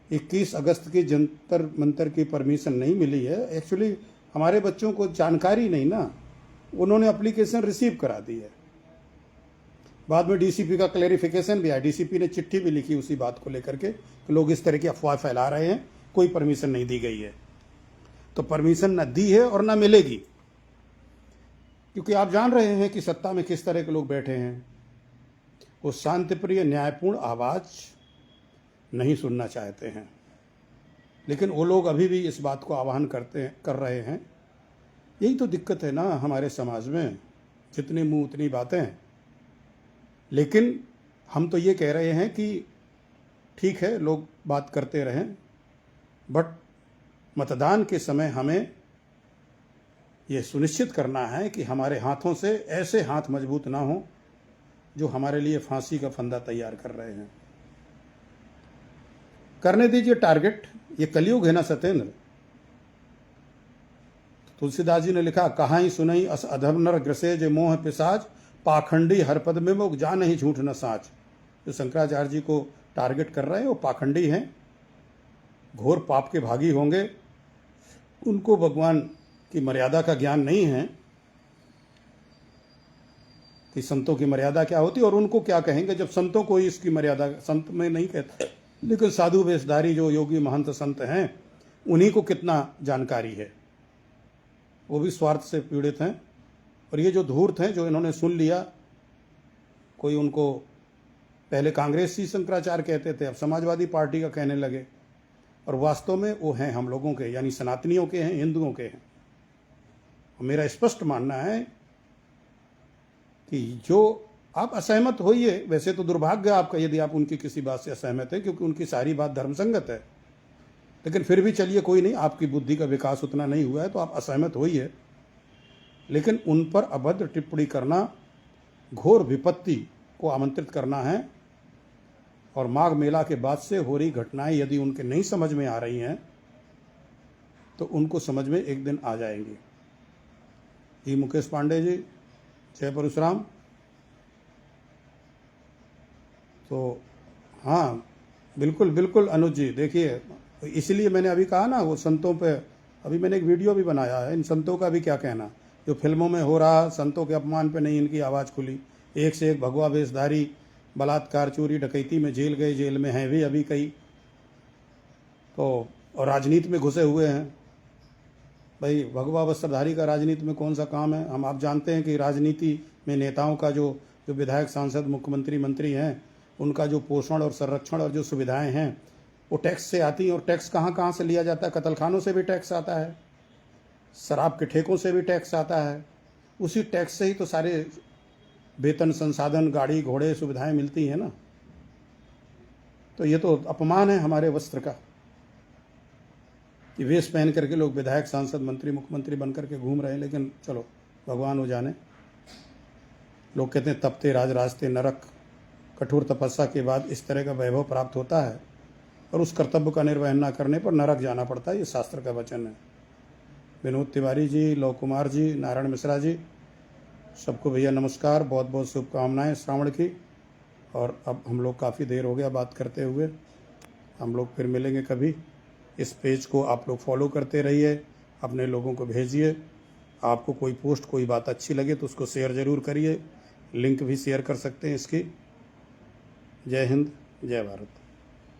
21 अगस्त की जंतर मंतर की परमिशन नहीं मिली है। एक्चुअली हमारे बच्चों को जानकारी नहीं ना, उन्होंने एप्लीकेशन रिसीव करा दी है। बाद में डीसीपी का क्लैरिफिकेशन भी आया, डीसीपी ने चिट्ठी भी लिखी उसी बात को लेकर के कि लोग इस तरह की अफवाह फैला रहे हैं, कोई परमिशन नहीं दी गई है। तो परमिशन ना दी है और ना मिलेगी, क्योंकि आप जान रहे हैं कि सत्ता में किस तरह के लोग बैठे हैं। वो शांतिप्रिय न्यायपूर्ण आवाज नहीं सुनना चाहते हैं, लेकिन वो लोग अभी भी इस बात को आह्वान कर रहे हैं। यही तो दिक्कत है ना हमारे समाज में, जितने मुंह उतनी बातें। लेकिन हम तो ये कह रहे हैं कि ठीक है, लोग बात करते रहें, बट मतदान के समय हमें यह सुनिश्चित करना है कि हमारे हाथों से ऐसे हाथ मजबूत ना हो जो हमारे लिए फांसी का फंदा तैयार कर रहे हैं। करने दीजिए टारगेट, ये कलयुग है ना सत्येंद्र। तुलसीदास जी ने लिखा, कहाँ ही सुनई अस अधम नर ग्रसे जे मोह पिसाच, पाखंडी हर पद में मोग जान ही झूठ न साच। जो शंकराचार्य जी को टारगेट कर रहे हैं वो पाखंडी हैं, घोर पाप के भागी होंगे। उनको भगवान की मर्यादा का ज्ञान नहीं है कि संतों की मर्यादा क्या होती है, और उनको क्या कहेंगे जब संतों को ही इसकी मर्यादा, संत में नहीं कहते, लेकिन साधु वेशधारी जो योगी महंत संत हैं उन्हीं को कितना जानकारी है। वो भी स्वार्थ से पीड़ित हैं। और ये जो धूर्त हैं, जो इन्होंने सुन लिया, कोई उनको पहले कांग्रेसी शंकराचार्य कहते थे, अब समाजवादी पार्टी का कहने लगे, और वास्तव में वो हैं हम लोगों के, यानी सनातनियों के हैं, हिंदुओं के हैं। और मेरा स्पष्ट मानना है कि जो आप असहमत होइए, वैसे तो दुर्भाग्य आपका यदि आप उनकी किसी बात से असहमत हैं, क्योंकि उनकी सारी बात धर्मसंगत है, लेकिन फिर भी चलिए कोई नहीं, आपकी बुद्धि का विकास उतना नहीं हुआ है तो आप असहमत होइए, लेकिन उन पर अभद्र टिप्पणी करना घोर विपत्ति को आमंत्रित करना है। और माघ मेला के बाद से हो रही घटनाएं यदि उनके नहीं समझ में आ रही हैं तो उनको समझ में एक दिन आ जाएंगी। जी मुकेश पांडे जी, जय परशुराम। तो हाँ बिल्कुल बिल्कुल अनुज जी, देखिए इसलिए मैंने अभी कहा ना, वो संतों पे अभी मैंने एक वीडियो भी बनाया है, इन संतों का भी क्या कहना, जो फिल्मों में हो रहा, संतों के अपमान पे नहीं इनकी आवाज़ खुली, एक से एक भगवा वेशधारी, बलात्कार चोरी डकैती में जेल गए, जेल में हैं भी अभी कई, तो और राजनीति में घुसे हुए हैं। भाई भगवा वस्त्रधारी का राजनीति में कौन सा काम है? हम आप जानते हैं कि राजनीति में नेताओं का जो विधायक सांसद मुख्यमंत्री मंत्री हैं, उनका जो पोषण और संरक्षण और जो सुविधाएं हैं वो टैक्स से आती हैं। और टैक्स कहाँ कहाँ से लिया जाता है? कत्लखानों से भी टैक्स आता है, शराब के ठेकों से भी टैक्स आता है, उसी टैक्स से ही तो सारे वेतन, संसाधन, गाड़ी घोड़े, सुविधाएं मिलती हैं ना। तो ये तो अपमान है हमारे वस्त्र का कि वेश पहन करके लोग विधायक सांसद मंत्री मुख्यमंत्री बन करके घूम रहे हैं। लेकिन चलो भगवान हो जाने। लोग कहते हैं तपते राज राजते नरक, कठोर तपस्या के बाद इस तरह का वैभव प्राप्त होता है और उस कर्तव्य का निर्वहन न करने पर नरक जाना पड़ता है। ये शास्त्र का वचन है। विनोद तिवारी जी, लव कुमार जी, नारायण मिश्रा जी, सबको भैया नमस्कार, बहुत बहुत शुभकामनाएं श्रावण की। और अब हम लोग काफ़ी देर हो गया बात करते हुए, हम लोग फिर मिलेंगे कभी। इस पेज को आप लोग फॉलो करते रहिए, अपने लोगों को भेजिए। आपको कोई पोस्ट, कोई बात अच्छी लगे तो उसको शेयर ज़रूर करिए, लिंक भी शेयर कर सकते हैं इसकी। जय हिंद, जय भारत।